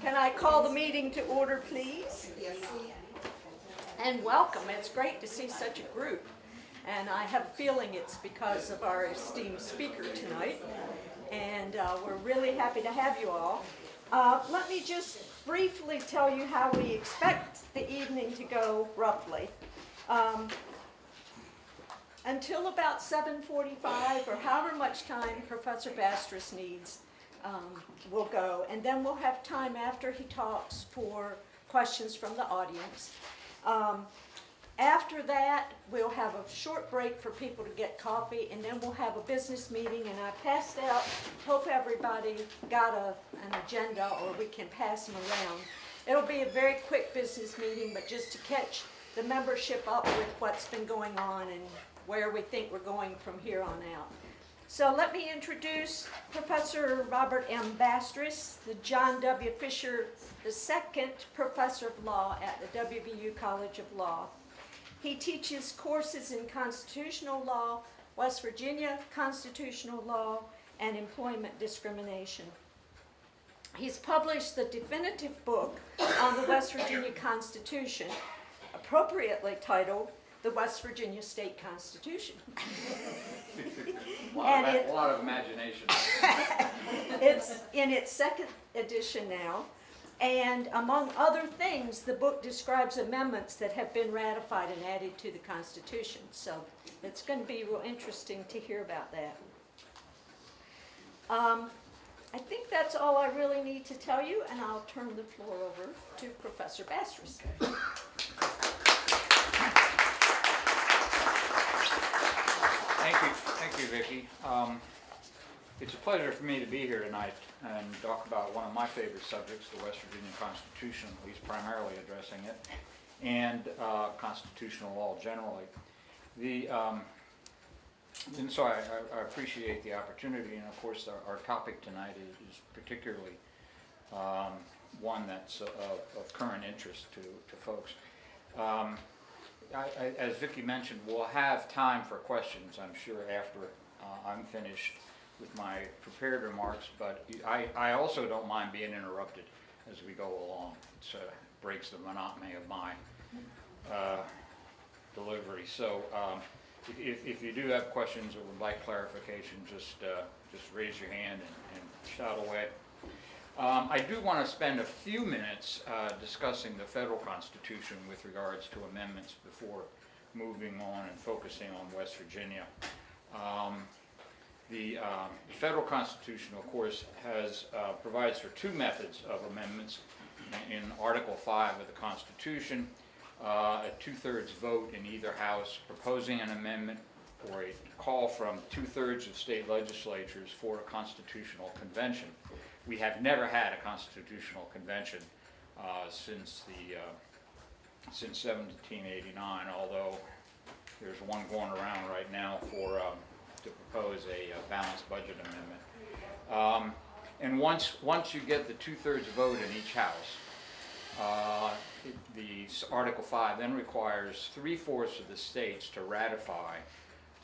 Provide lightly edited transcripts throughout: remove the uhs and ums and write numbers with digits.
Can I call the meeting to order, please? Yes. And welcome. It's great to see such a group. And I have a feeling it's because of our esteemed speaker tonight. And we're really happy to have you all. Let me just briefly tell you how we expect the evening to go roughly. Until about 7:45 or however much time Professor Bastress needs, we'll go. And then we'll have time after he talks for questions from the audience. After that, we'll have a short break for people to get coffee, and then we'll have a business meeting. And I passed out, hope everybody got an agenda, or we can pass them around. It'll be a very quick business meeting, but just to catch the membership up with what's been going on and where we think we're going from here on out. So let me introduce Professor Robert M. Bastress, the John W. Fisher II Professor of Law at the WVU College of Law. He teaches courses in constitutional law, West Virginia constitutional law, and employment discrimination. He's published the definitive book on the West Virginia Constitution, appropriately titled The West Virginia State Constitution. A lot of imagination. It's in its second edition now. And among other things, the book describes amendments that have been ratified and added to the Constitution. So it's going to be real interesting to hear about that. I think that's all I really need to tell you, and I'll turn the floor over to Professor Bastress. Thank you, Vicki. It's a pleasure for me to be here tonight and talk about one of my favorite subjects, the West Virginia Constitution, at least primarily addressing it, and constitutional law generally. And so I appreciate the opportunity, and of course our topic tonight is particularly one that's of current interest to folks. As Vicki mentioned, we'll have time for questions, I'm sure, after I'm finished with my prepared remarks, but I also don't mind being interrupted as we go along. It breaks the monotony of my delivery. So if you do have questions or would like clarification, just raise your hand and shout away. I do want to spend a few minutes discussing the federal Constitution with regards to amendments before moving on and focusing on West Virginia. The federal Constitution, of course, provides for two methods of amendments. In Article 5 of the Constitution, a two-thirds vote in either house proposing an amendment, or a call from two-thirds of state legislatures for a constitutional convention. We have never had a constitutional convention since 1789, although there's one going around right now to propose a balanced budget amendment. And once you get the two-thirds vote in each house, the Article 5 then requires 3/4 of the states to ratify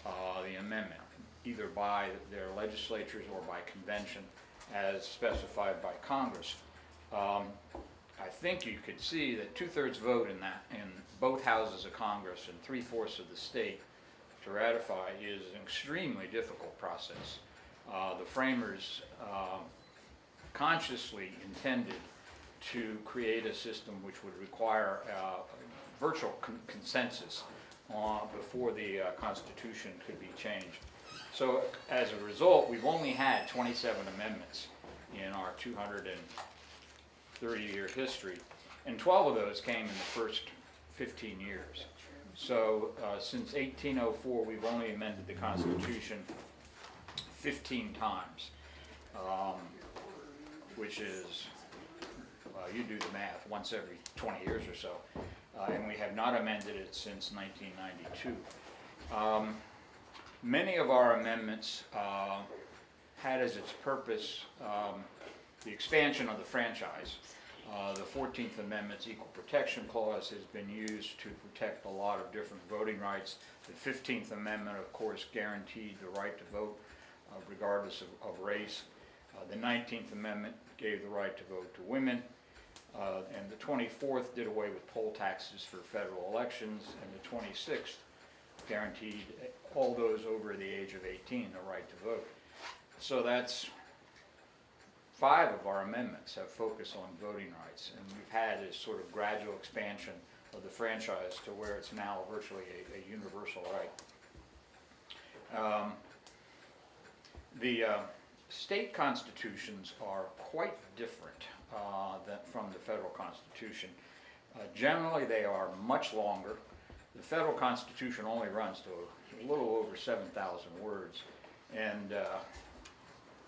the amendment, either by their legislatures or by convention, as specified by Congress. I think you could see that two-thirds vote in both houses of Congress and 3/4 of the state to ratify is an extremely difficult process. The framers consciously intended to create a system which would require virtual consensus before the Constitution could be changed. So as a result, we've only had 27 amendments in our 230-year history, and 12 of those came in the first 15 years. So since 1804, we've only amended the Constitution 15 times, which is, you do the math, once every 20 years or so, and we have not amended it since 1992. Many of our amendments had as its purpose the expansion of the franchise. The 14th Amendment's Equal Protection Clause has been used to protect a lot of different voting rights. The 15th Amendment, of course, guaranteed the right to vote regardless of race. The 19th Amendment gave the right to vote to women. And the 24th did away with poll taxes for federal elections, and the 26th guaranteed all those over the age of 18 the right to vote. So that's 5 of our amendments have focused on voting rights, and we've had this sort of gradual expansion of the franchise to where it's now virtually a universal right. The state constitutions are quite different from the federal constitution. Generally, they are much longer. The federal constitution only runs to a little over 7,000 words, and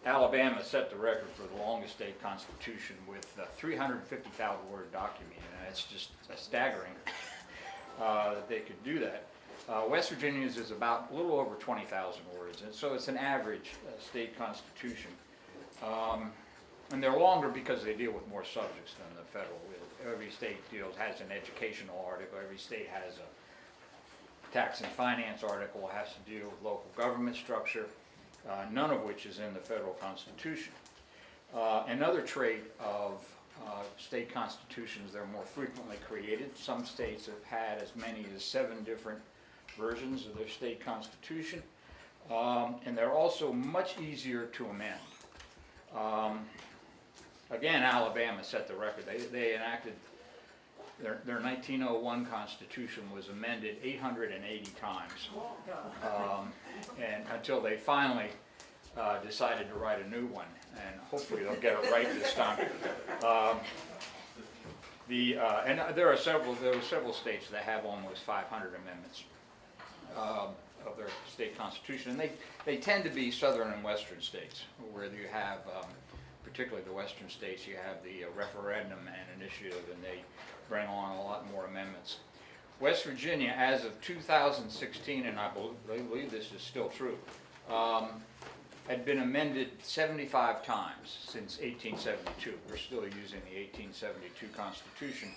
Alabama set the record for the longest state constitution with a 350,000 word document, and it's just staggering that they could do that. West Virginia's is about a little over 20,000 words, and so it's an average state constitution. And they're longer because they deal with more subjects than the federal. Every state has an educational article, every state has a tax and finance article, has to deal with local government structure, none of which is in the federal constitution. Another trait of state constitutions, they're more frequently created. Some states have had as many as 7 different versions of their state constitution, and they're also much easier to amend. Again, Alabama set the record. They enacted their 1901 Constitution was amended 880 times, and until they finally decided to write a new one, and hopefully they'll get it right this time. And there were several states that have almost 500 amendments of their state constitution, and they tend to be southern and western states, where you have, particularly the western states, you have the referendum and initiative, and they bring on a lot more amendments. West Virginia, as of 2016, and I believe this is still true, had been amended 75 times since 1872. We're still using the 1872 Constitution.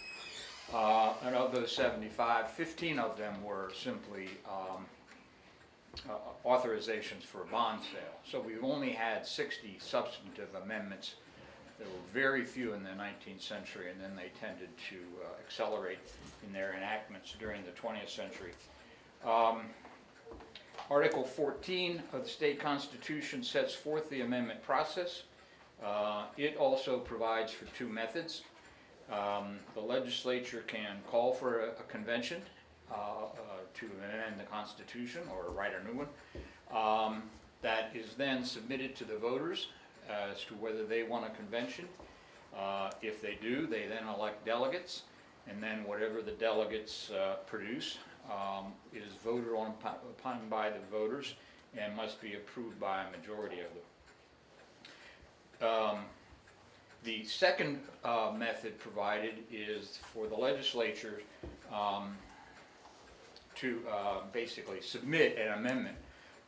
And of those 75, 15 of them were simply authorizations for a bond sale. So we've only had 60 substantive amendments. There were very few in the 19th century, and then they tended to accelerate in their enactments during the 20th century. Article 14 of the state constitution sets forth the amendment process. It also provides for 2 methods. The legislature can call for a convention to amend the Constitution or write a new one. That is then submitted to the voters as to whether they want a convention. If they do, they then elect delegates, and then whatever the delegates produce is voted upon by the voters and must be approved by a majority of them. The second method provided is for the legislature to basically submit an amendment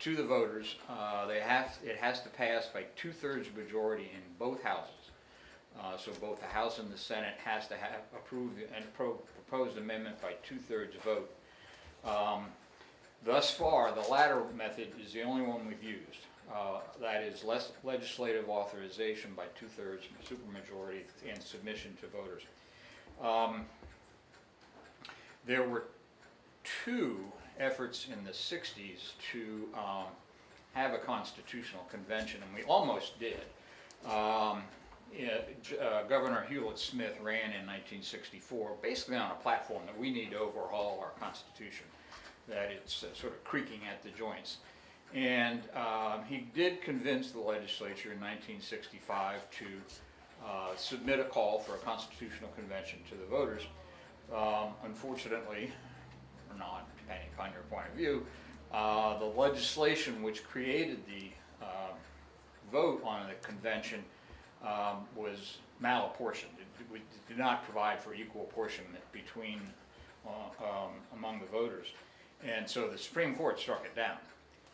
to the voters. It has to pass by 2/3 majority in both houses. So both the House and the Senate has to have approved and proposed amendment by 2/3 vote. Thus far, the latter method is the only one we've used. That is less legislative authorization by 2/3 supermajority and submission to voters. There were 2 efforts in the 60s to have a constitutional convention, and we almost did. Governor Hewlett Smith ran in 1964, basically on a platform that we need to overhaul our Constitution, that it's sort of creaking at the joints. And he did convince the legislature in 1965 to submit a call for a constitutional convention to the voters. Unfortunately, or not, depending upon your point of view, the legislation which created the vote on the convention was malapportioned. It did not provide for equal apportionment between among the voters. And so the Supreme Court struck it down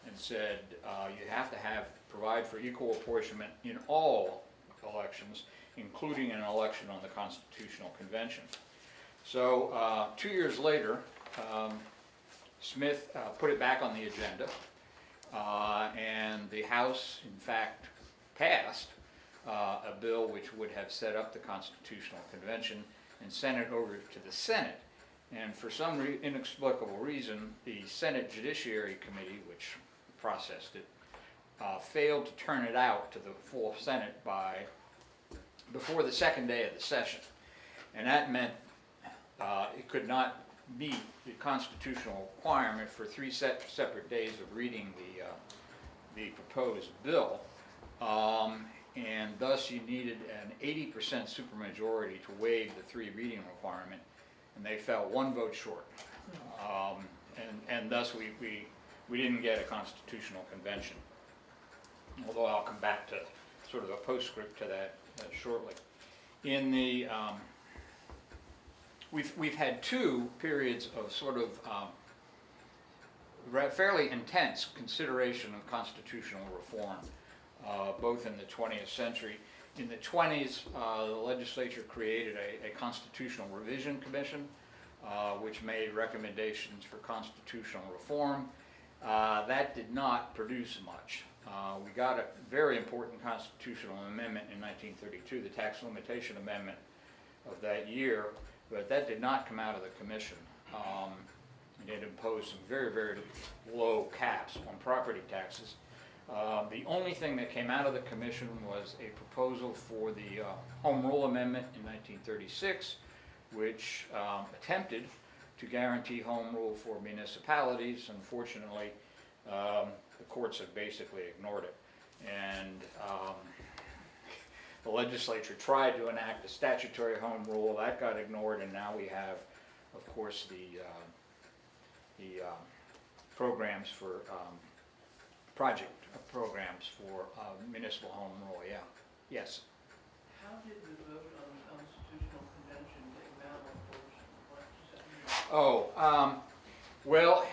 and said you have to provide for equal apportionment in all elections, including an election on the Constitutional Convention. So 2 years later, Smith put it back on the agenda, and the House, in fact, passed a bill which would have set up the Constitutional Convention and sent it over to the Senate. And for some inexplicable reason, the Senate Judiciary Committee, which processed it, failed to turn it out to the full Senate before the second day of the session. And that meant it could not meet the constitutional requirement for 3 separate days of reading the proposed bill. And thus you needed an 80% supermajority to waive the 3 reading requirement, and they fell 1 vote short. And thus we didn't get a constitutional convention. Although I'll come back to sort of a postscript to that shortly. In the we've had 2 periods of sort of fairly intense consideration of constitutional reform, both in the 20th century. In the 20s, the legislature created a Constitutional Revision Commission, which made recommendations for constitutional reform. That did not produce much. We got a very important constitutional amendment in 1932, the Tax Limitation Amendment of that year, but that did not come out of the commission. And it imposed some very, very low caps on property taxes. The only thing that came out of the commission was a proposal for the Home Rule Amendment in 1936, which attempted to guarantee home rule for municipalities. Unfortunately, the courts have basically ignored it. And the legislature tried to enact a statutory home rule. That got ignored, and now we have, of course, the programs for project programs for municipal home rule. Yeah. Yes. How did the vote on the Constitutional Convention take malapportion? What does that mean? Well,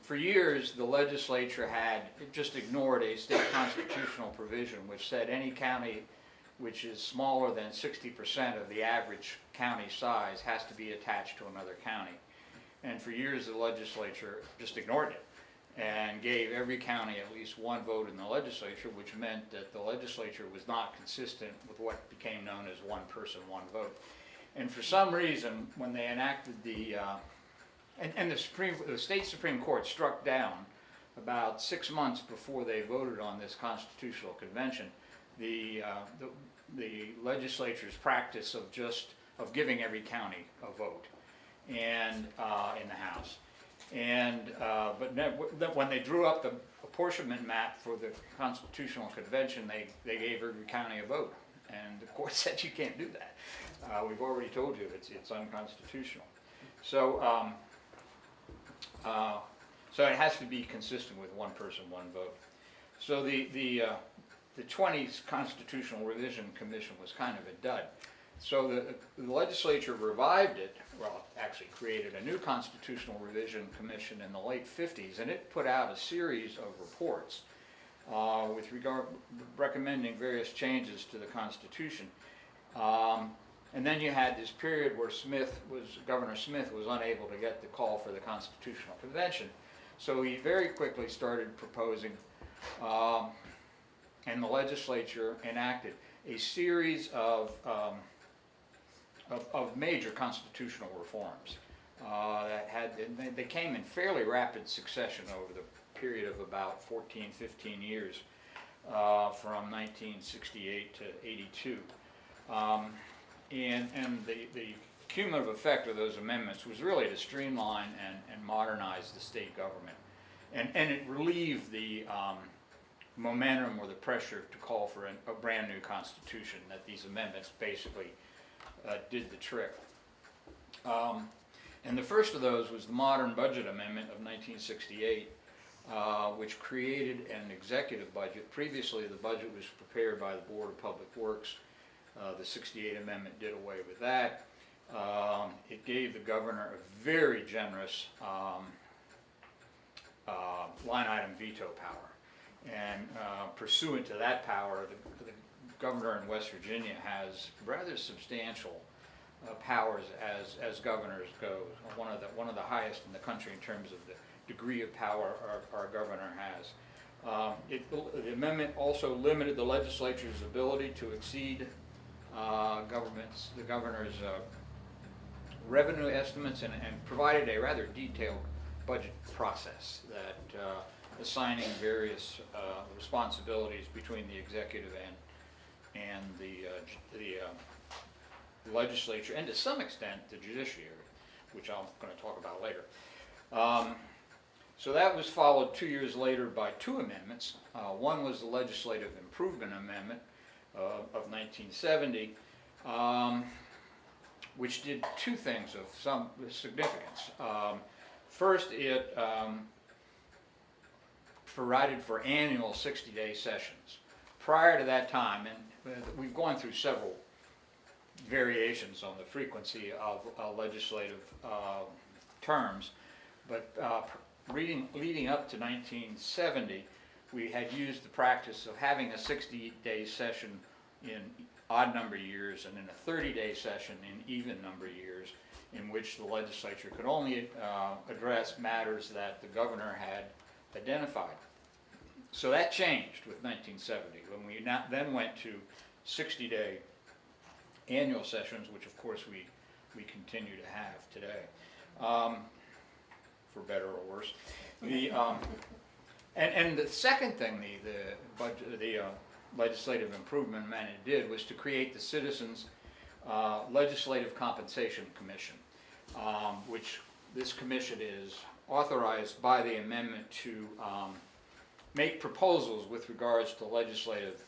for years the legislature had just ignored a state constitutional provision which said any county which is smaller than 60% of the average county size has to be attached to another county. And for years the legislature just ignored it and gave every county at least 1 vote in the legislature, which meant that the legislature was not consistent with what became known as 1 person, 1 vote. And for some reason, when they enacted the state Supreme Court struck down about 6 months before they voted on this Constitutional Convention, the legislature's practice of giving every county a vote, and in the House. And but when they drew up the apportionment map for the Constitutional Convention, they gave every county a vote, and the court said you can't do that. We've already told you it's unconstitutional. So so it has to be consistent with 1 person, 1 vote. So the 20s Constitutional Revision Commission was kind of a dud. So the legislature revived it, well, actually created a new Constitutional Revision Commission in the late 50s, and it put out a series of reports recommending various changes to the Constitution. And then you had this period where Governor Smith was unable to get the call for the Constitutional Convention. So he very quickly started proposing, and the legislature enacted a series of major constitutional reforms they came in fairly rapid succession over the period of about 14, 15 years, from 1968 to 82. And the cumulative effect of those amendments was really to streamline and modernize the state government. And it relieved the momentum or the pressure to call for a brand new constitution, that these amendments basically did the trick. And the first of those was the Modern Budget Amendment of 1968, which created an executive budget. Previously, the budget was prepared by the Board of Public Works. The 68 Amendment did away with that. It gave the governor a very generous line item veto power. And pursuant to that power, the governor in West Virginia has rather substantial powers as governors go. One of the highest in the country in terms of the degree of power our governor has. The amendment also limited the legislature's ability to exceed the governor's revenue estimates and provided a rather detailed budget process that assigning various responsibilities between the executive and the legislature, and to some extent the judiciary, which I'm going to talk about later. So that was followed 2 years later by two amendments. One was the Legislative Improvement Amendment of 1970, which did two things of some significance. First, it provided for annual 60-day sessions. Prior to that time, and we've gone through several variations on the frequency of legislative terms, but leading up to 1970, we had used the practice of having a 60-day session in odd number years and then a 30-day session in even number years, in which the legislature could only address matters that the governor had identified. So that changed with 1970, when we then went to 60-day annual sessions, which of course we continue to have today, for better or worse. And the second thing the Legislative Improvement Amendment did was to create the Citizens Legislative Compensation Commission, which this commission is authorized by the amendment to make proposals with regards to legislative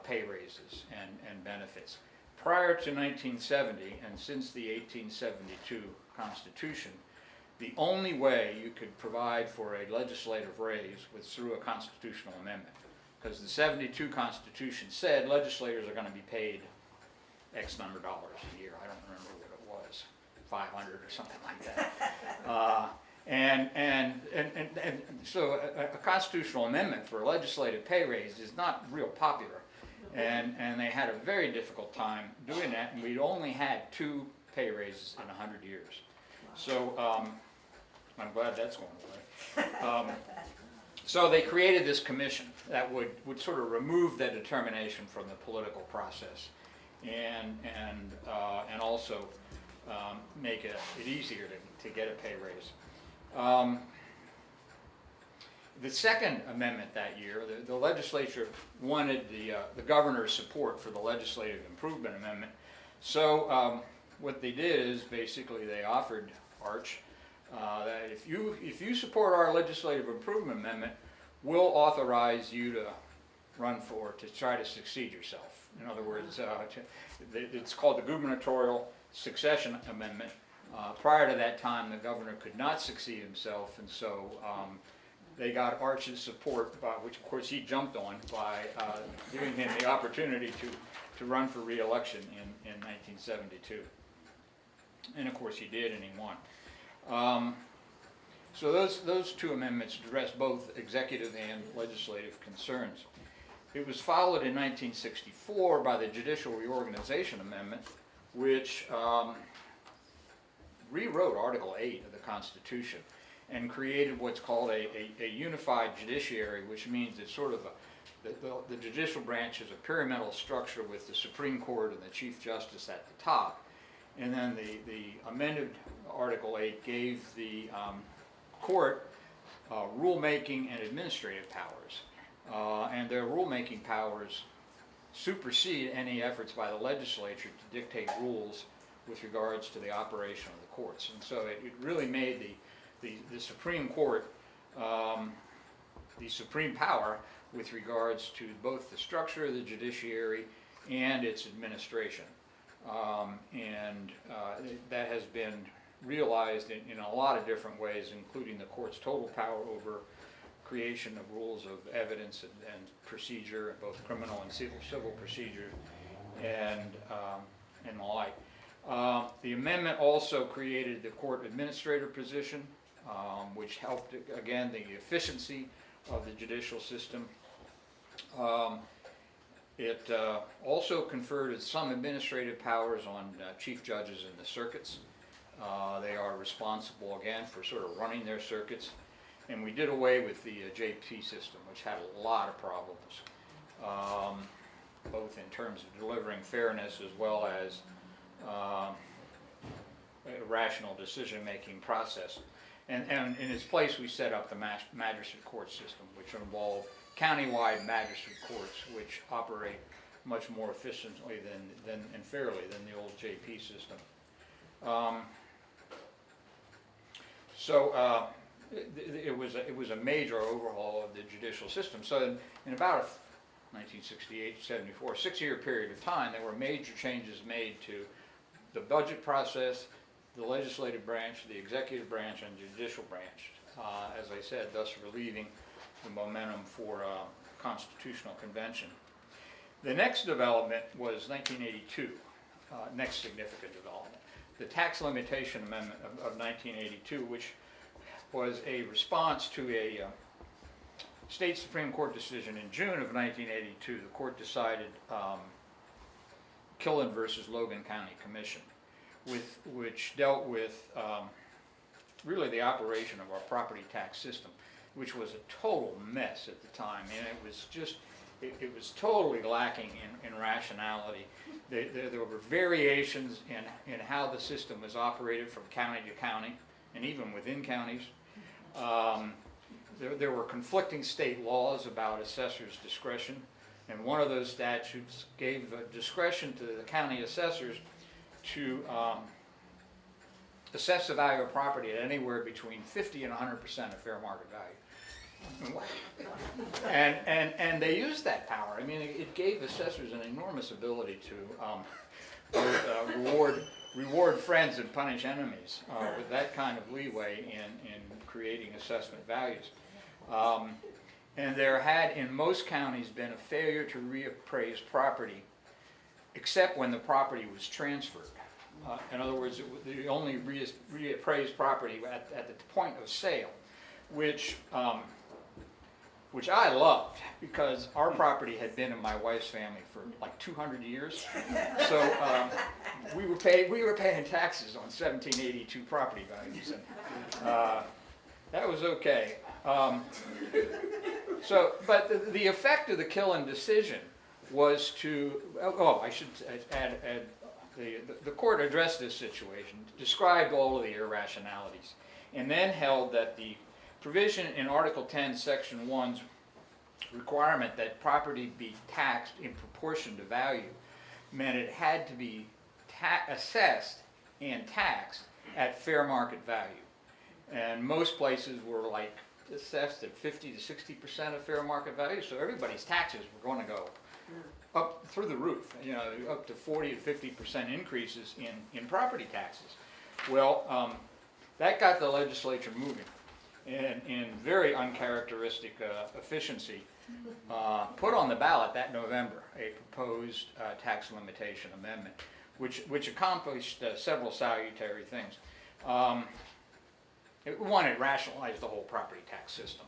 pay raises and benefits. Prior to 1970, and since the 1872 Constitution, the only way you could provide for a legislative raise was through a constitutional amendment, because the 72 Constitution said legislators are going to be paid X number of dollars a year. I don't remember what it was, 500 or something like that. And so a constitutional amendment for a legislative pay raise is not real popular, and they had a very difficult time doing that, and we'd only had 2 pay raises in 100 years. So I'm glad that's going away. So they created this commission that would sort of remove that determination from the political process, and also make it easier to get a pay raise. The second amendment that year, the legislature wanted the governor's support for the Legislative Improvement Amendment. So what they did is basically they offered Arch that if you support our Legislative Improvement Amendment, we'll authorize you to run to try to succeed yourself. In other words, it's called the Gubernatorial Succession Amendment. Prior to that time, the governor could not succeed himself, and so they got Arch's support, which of course he jumped on, by giving him the opportunity to run for re-election in 1972. And of course he did, and he won. So those two amendments address both executive and legislative concerns. It was followed in 1964 by the Judicial Reorganization Amendment, which rewrote Article 8 of the Constitution and created what's called a unified judiciary, which means it's sort of the judicial branch is a pyramidal structure with the Supreme Court and the Chief Justice at the top. And then the amended Article 8 gave the court rulemaking and administrative powers. And their rulemaking powers supersede any efforts by the legislature to dictate rules with regards to the operation of the courts. And so it really made the Supreme Court the supreme power with regards to both the structure of the judiciary and its administration. That has been realized in a lot of different ways, including the court's total power over creation of rules of evidence and procedure, both criminal and civil procedure, and the like. The amendment also created the court administrator position, which helped, again, the efficiency of the judicial system. It also conferred some administrative powers on chief judges in the circuits. They are responsible, again, for sort of running their circuits. and we did away with the JP system, which had a lot of problems, both in terms of delivering fairness as well as a rational decision-making process. And in its place, we set up the magistrate court system, which involved countywide magistrate courts, which operate much more efficiently and fairly than the old JP system. It was a major overhaul of the judicial system. So in about 1968, 74, 6-year period of time, there were major changes made to the budget process, the legislative branch, the executive branch, and judicial branch. As I said, thus relieving the momentum for constitutional convention. The next development was 1982, next significant development. The Tax Limitation Amendment of 1982, which was a response to a state Supreme Court decision in June of 1982. The court decided Killen versus Logan County Commission, which dealt with really the operation of our property tax system, which was a total mess at the time, and it was just, it was totally lacking in rationality. There were variations in how the system was operated from county to county, and even within counties. There were conflicting state laws about assessors' discretion, and one of those statutes gave discretion to the county assessors to assess the value of property at anywhere between 50 and 100% of fair market value. And they used that power. I mean, it gave assessors an enormous ability to both reward friends and punish enemies with that kind of leeway in creating assessment values. And there had, in most counties, been a failure to reappraise property, except when the property was transferred. In other words, they only reappraised property at the point of sale, which I loved, because our property had been in my wife's family for like 200 years. So we were paying taxes on 1782 property values, and that was okay. But the effect of the Killen decision was to, I should add, the court addressed this situation, described all of the irrationalities, and then held that the provision in Article 10, Section 1's requirement that property be taxed in proportion to value meant it had to be assessed and taxed at fair market value. And most places were like assessed at 50 to 60% of fair market value, so everybody's taxes were going to go up through the roof, up to 40 to 50% increases in property taxes. Well, that got the legislature moving, and in very uncharacteristic efficiency, put on the ballot that November a proposed tax limitation amendment, which accomplished several salutary things. One, it rationalized the whole property tax system,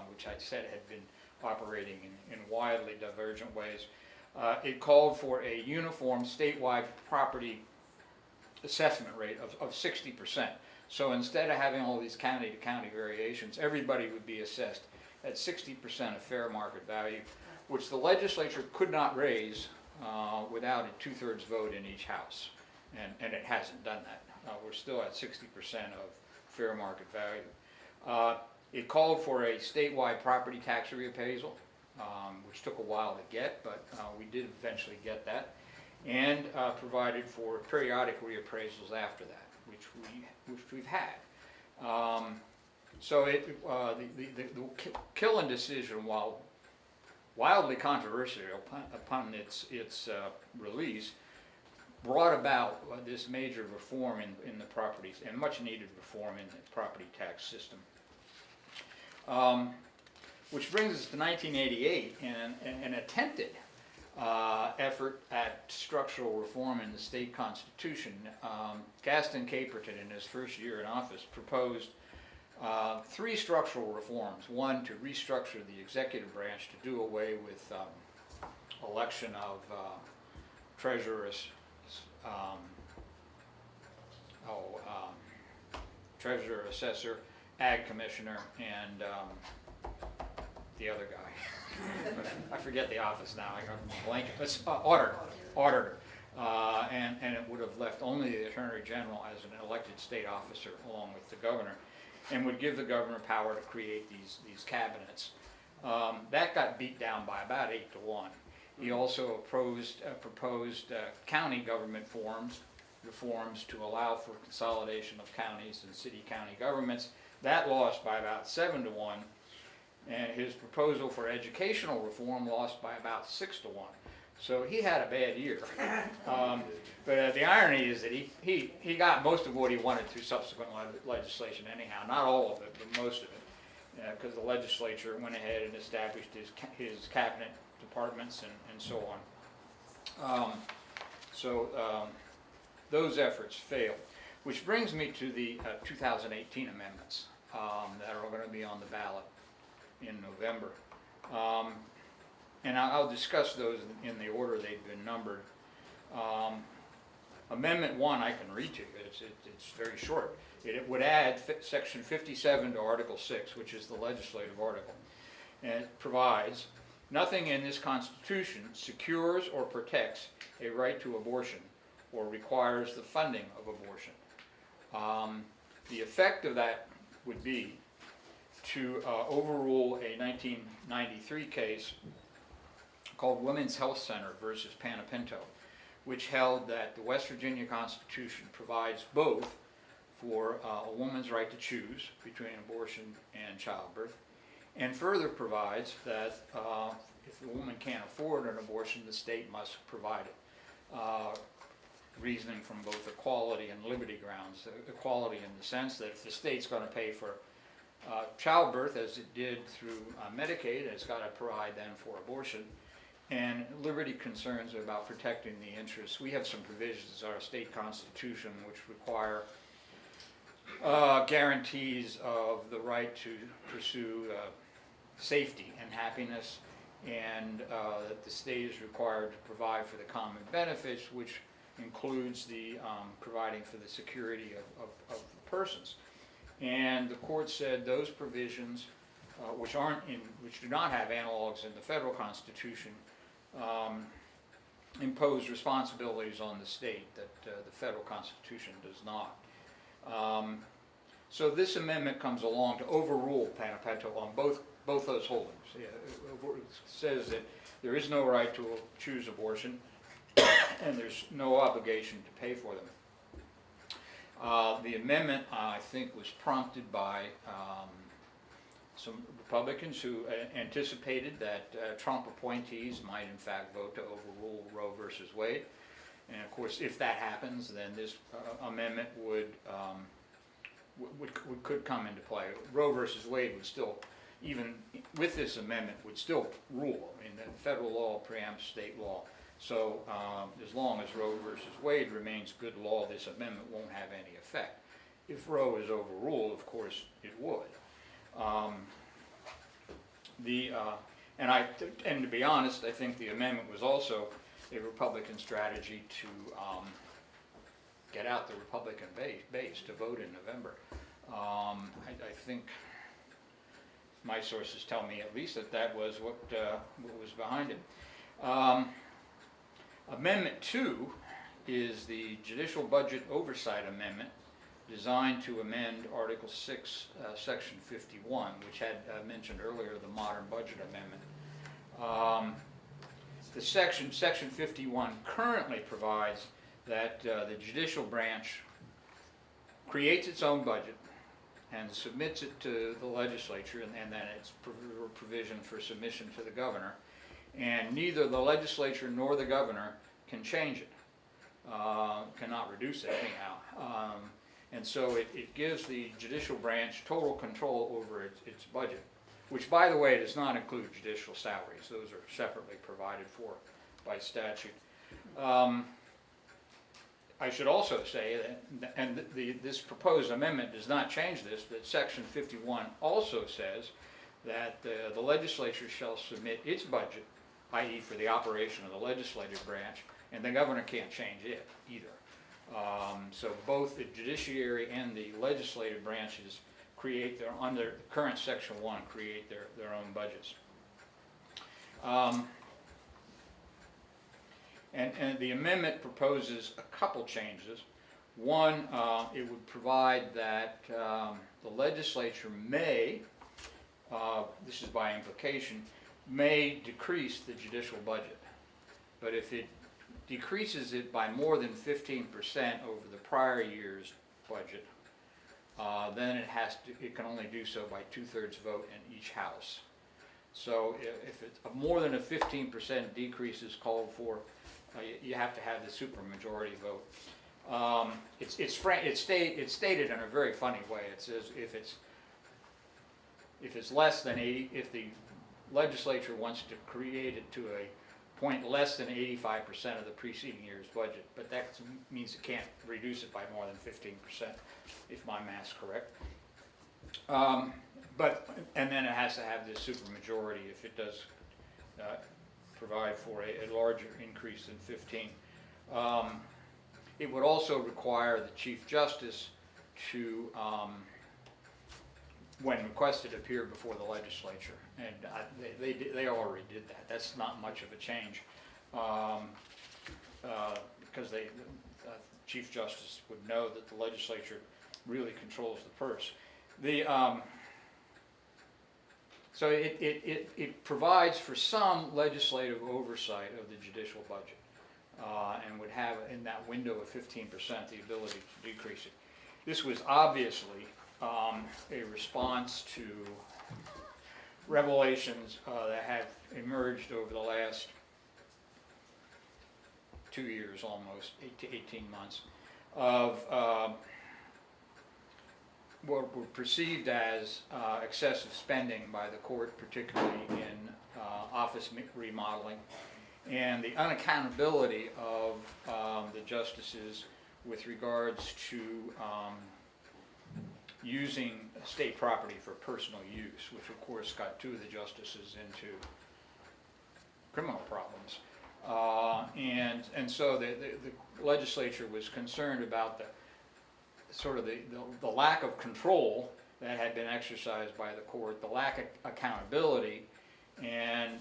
which I said had been operating in wildly divergent ways. It called for a uniform statewide property assessment rate of 60%. So instead of having all these county-to-county variations, everybody would be assessed at 60% of fair market value, which the legislature could not raise without a 2/3 vote in each house. And it hasn't done that. We're still at 60% of fair market value. It called for a statewide property tax reappraisal, which took a while to get, but we did eventually get that, and provided for periodic reappraisals after that, which we've had. So the Killen decision, while wildly controversial upon its release, brought about this major reform in the properties, and much needed reform in the property tax system. Which brings us to 1988 and an attempted effort at structural reform in the state constitution. Gaston Caperton, in his first year in office, proposed 3 structural reforms. One, to restructure the executive branch to do away with election of treasurer, assessor, ag commissioner and the other guy. I forget the office now, I got a blank, it's auditor. And it would have left only the Attorney General as an elected state officer along with the governor, and would give the governor power to create these cabinets. That got beat down by about 8-1. He also proposed county government reforms to allow for consolidation of counties and city-county governments. That lost by about 7-1, and his proposal for educational reform lost by about 6-1. So he had a bad year. But the irony is that he got most of what he wanted through subsequent legislation anyhow, not all of it, but most of it, because the legislature went ahead and established his cabinet departments and so on. Those efforts failed, which brings me to the 2018 amendments that are going to be on the ballot in November. And I'll discuss those in the order they've been numbered. Amendment 1 I can read to you, it's very short. It would add section 57 to Article 6, which is the legislative article. And it provides, nothing in this Constitution secures or protects a right to abortion or requires the funding of abortion. The effect of that would be to overrule a 1993 case called Women's Health Center versus Panapinto, which held that the West Virginia Constitution provides both for a woman's right to choose between abortion and childbirth, and further provides that if the woman can't afford an abortion, the state must provide it. Reasoning from both equality and liberty grounds. Equality in the sense that if the state's going to pay for childbirth, as it did through Medicaid, it's got to provide then for abortion. And liberty concerns about protecting the interests. We have some provisions in our state constitution which require guarantees of the right to pursue safety and happiness, and that the state is required to provide for the common benefits, which includes the providing for the security of persons. And the court said those provisions, which do not have analogs in the federal constitution, impose responsibilities on the state that the federal constitution does not. So this amendment comes along to overrule Panapinto on both those holdings. It says that there is no right to choose abortion and there's no obligation to pay for them. The amendment, I think, was prompted by some Republicans who anticipated that Trump appointees might in fact vote to overrule Roe versus Wade. And of course, if that happens, then this amendment could come into play. Roe versus Wade would still, even with this amendment, would still rule. I mean, the federal law preempts state law. So as long as Roe versus Wade remains good law, this amendment won't have any effect. If Roe is overruled, of course, it would. And to be honest, I think the amendment was also a Republican strategy to get out the Republican base to vote in November. I think my sources tell me at least that was what was behind it. Amendment 2 is the Judicial Budget Oversight Amendment, designed to amend Article 6, Section 51, which had mentioned earlier the Modern Budget Amendment. The Section 51 currently provides that the judicial branch creates its own budget and submits it to the legislature, and then it's provision for submission to the governor. And neither the legislature nor the governor can change it, cannot reduce it anyhow. And so it gives the judicial branch total control over its budget, which, by the way, does not include judicial salaries. Those are separately provided for by statute. I should also say that, and this proposed amendment does not change this, that Section 51 also says that the legislature shall submit its budget, i.e. for the operation of the legislative branch, and the governor can't change it either. So both the judiciary and the legislative branches create their, under current section 1, create their own budgets. And the amendment proposes a couple changes. One, it would provide that the legislature may, this is by implication, may decrease the judicial budget. But if it decreases it by more than 15% over the prior year's budget, then it can only do so by 2/3 vote in each house. So if it's more than a 15% decrease is called for, you have to have the supermajority vote. It's stated in a very funny way. It says if it's less than 80, if the legislature wants to create it to a point less than 85% of the preceding year's budget, but that means it can't reduce it by more than 15%, if my math's correct. And then it has to have this supermajority if it does provide for a larger increase than 15. It would also require the Chief Justice to, when requested, appear before the legislature, and they already did that. That's not much of a change, because the Chief Justice would know that the legislature really controls the purse. So it provides for some legislative oversight of the judicial budget, and would have in that window of 15% the ability to decrease it. This was obviously a response to revelations that have emerged over the last 2 years, almost 8 to 18 months, of what were perceived as excessive spending by the court, particularly in office remodeling, and the unaccountability of the justices with regards to using state property for personal use, which of course got 2 of the justices into criminal problems. And so the legislature was concerned about the lack of control that had been exercised by the court, the lack of accountability, and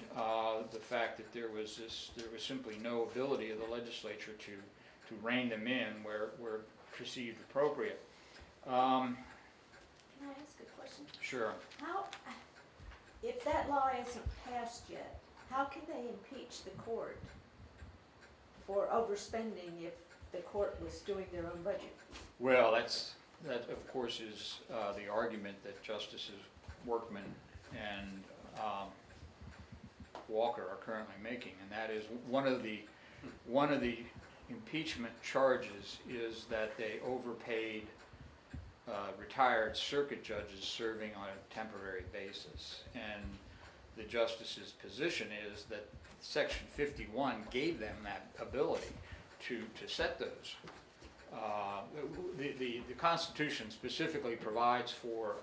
the fact that there was simply no ability of the legislature to rein them in where perceived appropriate. Can I ask a question? Sure. How, if that law isn't passed yet, how can they impeach the court for overspending if the court was doing their own budget? Well, that of course is the argument that Justices Workman and Walker are currently making, and that is one of the impeachment charges is that they overpaid retired circuit judges serving on a temporary basis. And the justice's position is that Section 51 gave them that ability to set those. The Constitution specifically provides for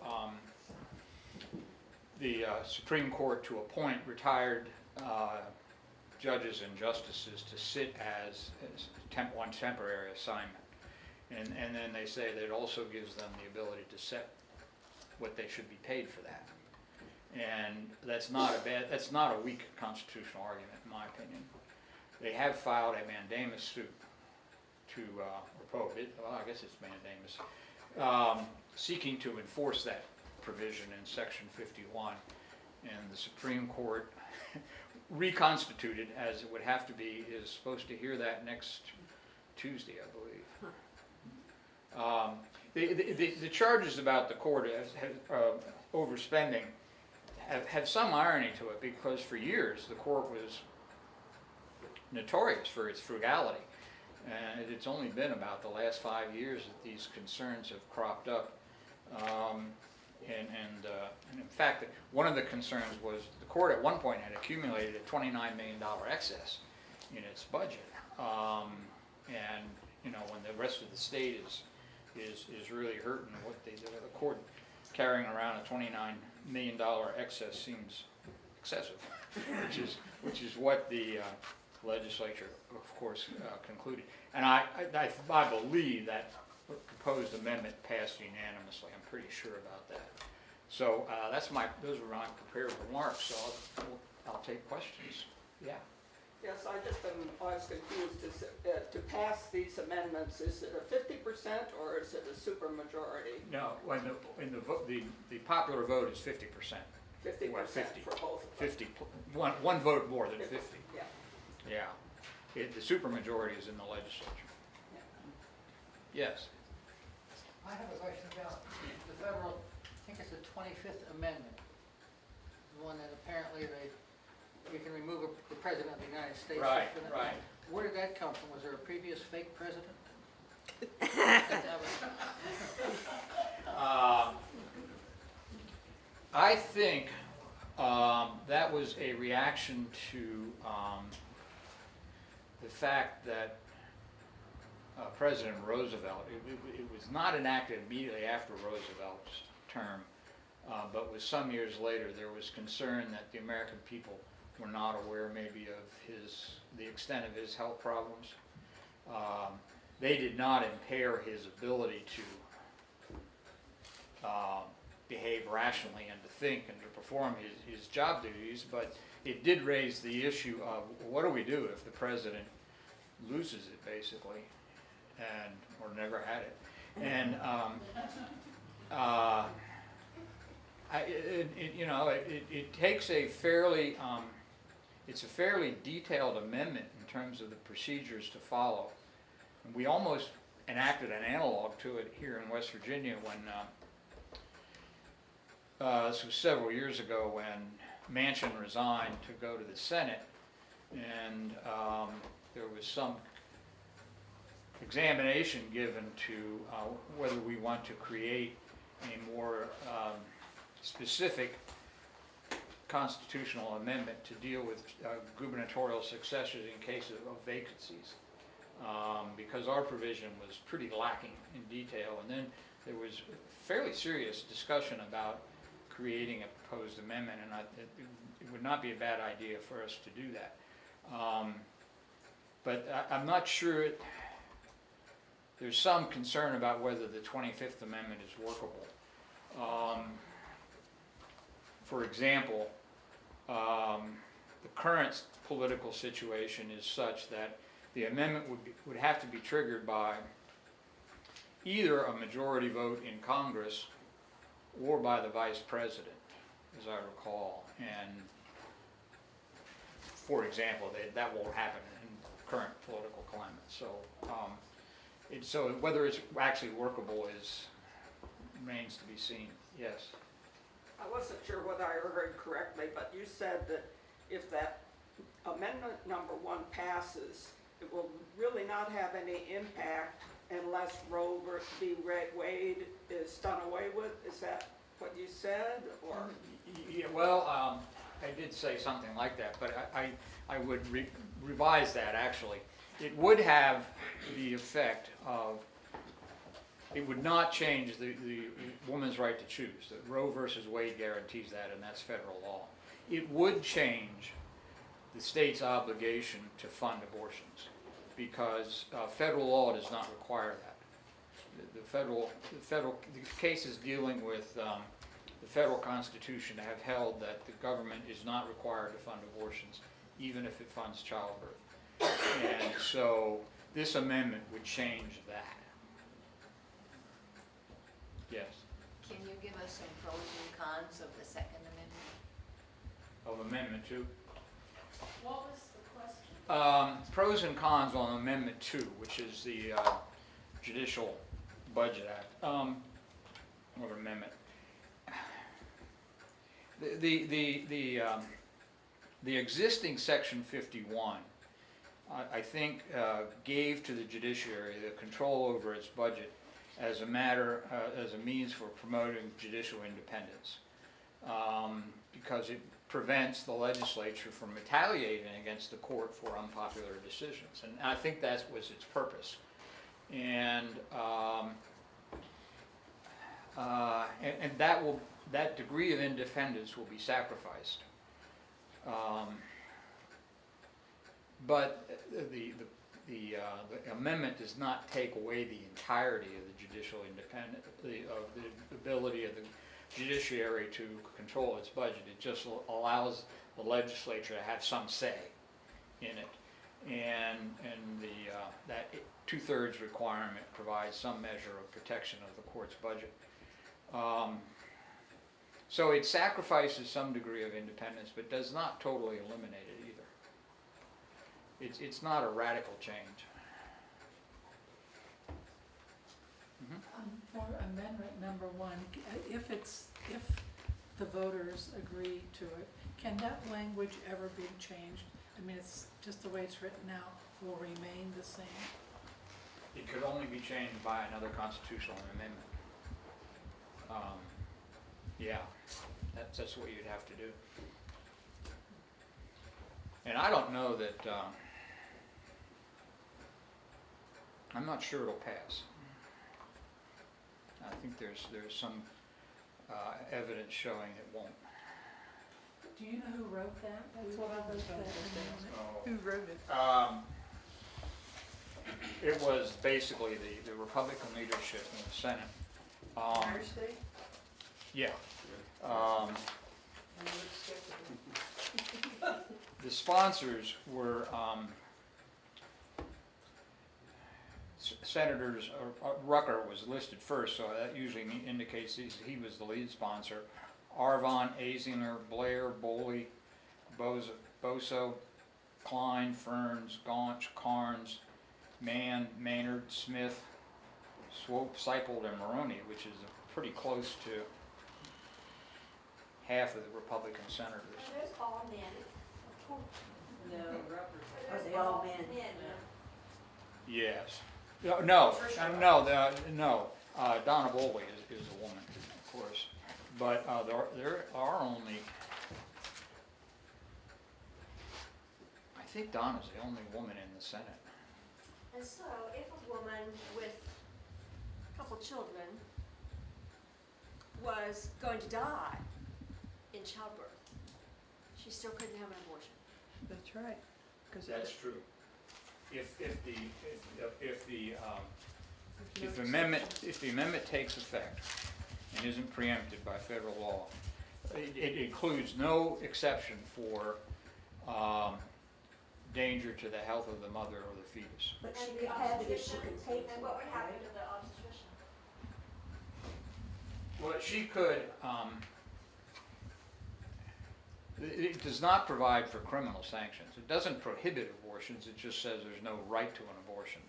the Supreme Court to appoint retired judges and justices to sit as one temporary assignment. And then they say that it also gives them the ability to set what they should be paid for that. And that's not a weak constitutional argument, in my opinion. They have filed a mandamus suit to, well, I guess it's mandamus, seeking to enforce that provision in Section 51. And the Supreme Court, reconstituted as it would have to be, is supposed to hear that next Tuesday, I believe. The charges about the court overspending have some irony to it, because for years the court was notorious for its frugality, and it's only been about the last 5 years that these concerns have cropped up. And in fact, one of the concerns was the court at one point had accumulated a $29 million excess in its budget, and when the rest of the state is really hurting, what the court carrying around a $29 million excess seems excessive, which is what the legislature, of course, concluded. And I believe that proposed amendment passed unanimously. I'm pretty sure about that. So those were my prepared remarks, so I'll take questions. Yeah. Yes, I just am always confused, to pass these amendments, is it a 50% or is it a supermajority? No, the popular vote is 50%. 50% Well, 50. for both of them? 50, one vote more than 50. Yeah. Yeah. The supermajority is in the legislature. Yes. I have a question about the federal, I think it's the 25th Amendment, the one that apparently you can remove the President of the United States. Right, right. Where did that come from? Was there a previous fake president? I think that was a reaction to the fact that President Roosevelt, it was not enacted immediately after Roosevelt's term, but was some years later. There was concern that the American people were not aware maybe of the extent of his health problems. They did not impair his ability to behave rationally and to think and to perform his job duties, but it did raise the issue of what do we do if the president loses it, basically, or never had it. And it takes a fairly it's a fairly detailed amendment in terms of the procedures to follow. We almost enacted an analog to it here in West Virginia when this was several years ago when Manchin resigned to go to the Senate, and there was some examination given to whether we want to create a more specific constitutional amendment to deal with gubernatorial successors in case of vacancies, because our provision was pretty lacking in detail. And then there was fairly serious discussion about creating a proposed amendment, and it would not be a bad idea for us to do that. But I'm not sure there's some concern about whether the 25th Amendment is workable. For example, the current political situation is such that the amendment would have to be triggered by either a majority vote in Congress or by the Vice President, as I recall. And for example, that won't happen in the current political climate. So, so whether it's actually workable remains to be seen. Yes. I wasn't sure whether I heard correctly, but you said that if that amendment number 1 passes, it will really not have any impact unless Roe v. Wade is done away with. Is that what you said, or? Yeah, well, I did say something like that, but I would revise that actually. It would have the effect of, it would not change the woman's right to choose. The Roe versus Wade guarantees that, and that's federal law. It would change the state's obligation to fund abortions, because federal law does not require that. The cases dealing with the federal Constitution have held that the government is not required to fund abortions, even if it funds childbirth. And so this amendment would change that. Yes. Can you give us some pros and cons of the Second Amendment? Of Amendment 2? What was the question? Pros and cons on Amendment 2, which is the Judicial Budget Act, or amendment. The existing Section 51, I think, gave to the judiciary the control over its budget as a means for promoting judicial independence, because it prevents the legislature from retaliating against the court for unpopular decisions, and I think that was its purpose. And that degree of independence will be sacrificed. But the amendment does not take away the entirety of the judicial independence, of the ability of the judiciary to control its budget. It just allows the legislature to have some say in it. And that 2/3 requirement provides some measure of protection of the court's budget. So it sacrifices some degree of independence, but does not totally eliminate it either. It's not a radical change. For amendment number 1, if the voters agree to it, can that language ever be changed? I mean, it's just the way it's written now, will remain the same. It could only be changed by another constitutional amendment. Yeah, that's what you'd have to do. And I don't know that, I'm not sure it'll pass. I think there's some evidence showing it won't. Do you know who wrote that? That's what I wrote that. Who wrote it? It was basically the Republican leadership in the Senate. Thursday? Yeah. The sponsors were Senators, Rucker was listed first, so that usually indicates he was the lead sponsor. Arvon, Azinger, Blair, Boley, Boso, Klein, Ferns, Gaunch, Carnes, Mann, Maynard, Smith, Swope, Seipold, and Maroney, which is pretty close to half of the Republican senators. Are those all men? No, Robert. Are they all men? Yes. No, Donna Boley is a woman, of course. But there are only, I think Donna's the only woman in the Senate. And so, if a woman with a couple children was going to die in childbirth, she still couldn't have an abortion. That's right. That's true. If the amendment takes effect and isn't preempted by federal law, it includes no exception for danger to the health of the mother or the fetus. But she And could the have it if she obstetrician, could pay for it, and what would happen right? to the obstetrician? Well, she could, it does not provide for criminal sanctions. It doesn't prohibit abortions, it just says there's no right to an abortion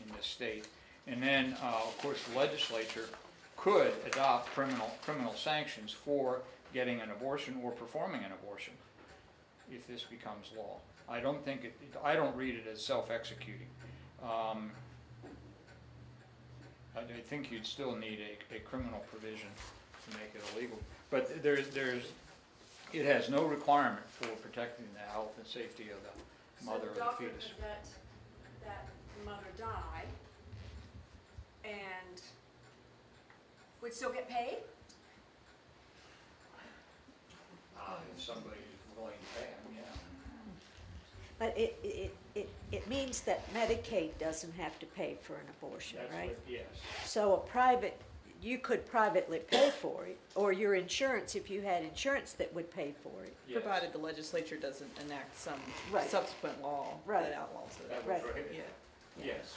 in this state. And then, of course, the legislature could adopt criminal sanctions for getting an abortion or performing an abortion if this becomes law. I don't think I don't read it as self-executing. I think you'd still need a criminal provision to make it illegal. But it has no requirement for protecting the health and safety of the mother or the fetus. So the doctor could let that mother die and would still get paid? If somebody is willing to pay them, yeah. But it means that Medicaid doesn't have to pay for an abortion, That's right? what, yes. So you could privately pay for it, or your insurance, if you had insurance that would pay for it. Yes. Provided the legislature doesn't enact some Right. subsequent law Right. that outlaws it. That would Right. prohibit Yeah. it. Yes.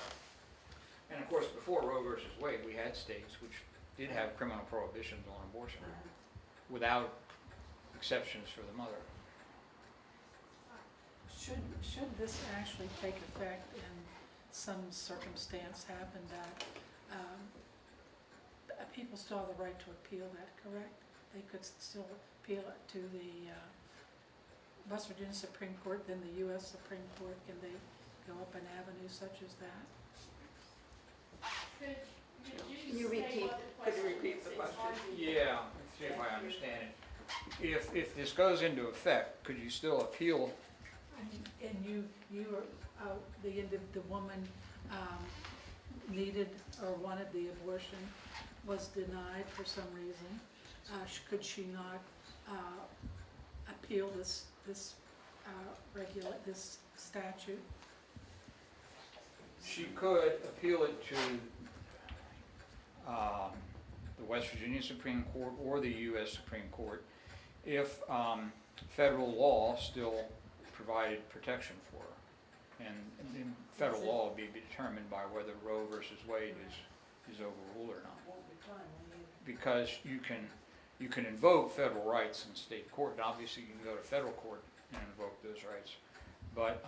And of course, before Roe versus Wade, we had states which did have criminal prohibitions on abortion without exceptions for the mother. Should this actually take effect and some circumstance happen that people still have the right to appeal that, correct? They could still appeal it to the West Virginia Supreme Court, then the U.S. Supreme Court. Can they go up an avenue such as that? Could you repeat? Could you repeat the question? Yeah, let's see if I understand it. If this goes into effect, could you still appeal? And the woman needed or wanted the abortion, was denied for some reason. Could she not appeal this statute? She could appeal it to the West Virginia Supreme Court or the U.S. Supreme Court if federal law still provided protection for her. And then federal law will be determined by whether Roe versus Wade is overruled or not. Because you can invoke federal rights in state court, and obviously you can go to federal court and invoke those rights. But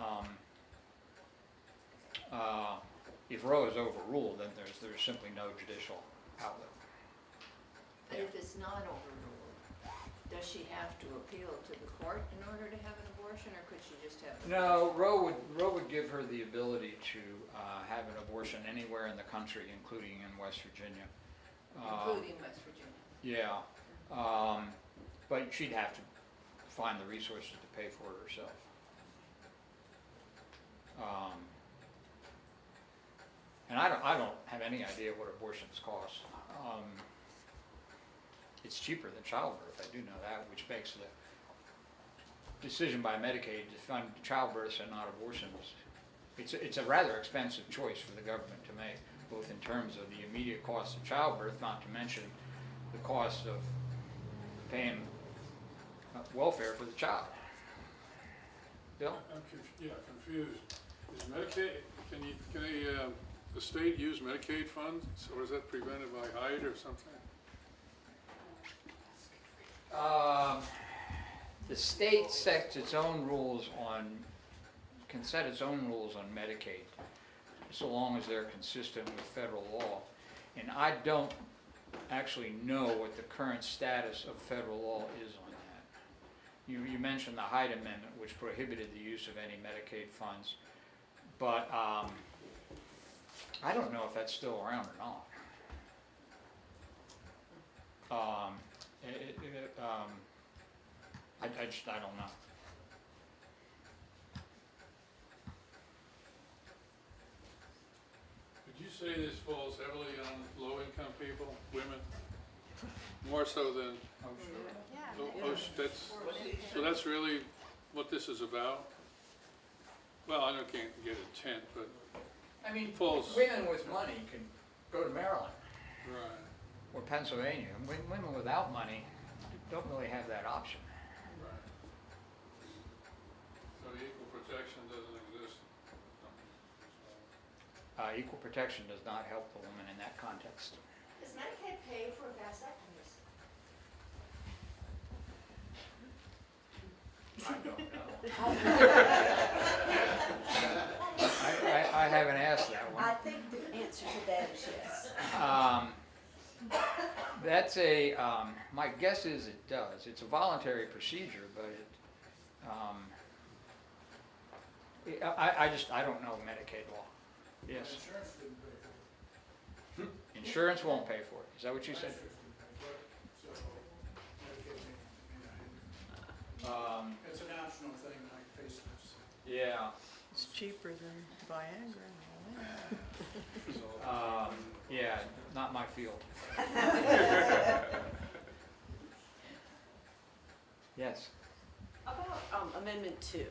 if Roe is overruled, then there's simply no judicial outlet. But if it's not overruled, does she have to appeal to the court in order to have an abortion, or could she just have an No, Roe would give her the ability to have an abortion anywhere in the country, including in West Virginia. including West Virginia? Yeah, but she'd have to find the resources to pay for it herself. And I don't have any idea what abortions cost. It's cheaper than childbirth, I do know that, which makes the decision by Medicaid to fund childbirths and not abortions. It's a rather expensive choice for the government to make, both in terms of the immediate cost of childbirth, not to mention the cost of paying welfare for the child. Bill? I'm confused. Is Medicaid, can the state use Medicaid funds, or is that prevented by height or something? The state sets its own rules can set its own rules on Medicaid, so long as they're consistent with federal law. And I don't actually know what the current status of federal law is on that. You mentioned the Hyde Amendment, which prohibited the use of any Medicaid funds, but I don't know if that's still around or not. I don't know. Would you say this falls heavily on low-income people, women, more so than? So that's really what this is about? Well, I can't get a tent, but I mean, falls. women with money can go to Maryland Right. or Pennsylvania. Women without money don't really have that option. Right. So the equal protection doesn't exist. Equal protection does not help the woman in that context. Does Medicaid pay for vasectomies? I don't know. I haven't asked that I one. think the answer to that is yes. That's my guess is it does. It's a voluntary procedure, but I don't know Medicaid law. Yes. Insurance didn't pay for it. Insurance won't pay for it. Is that what you said? It's an optional thing like facelifts. Yeah. It's cheaper than Viagra and all that. Yeah, not my field. Yes. About Amendment 2.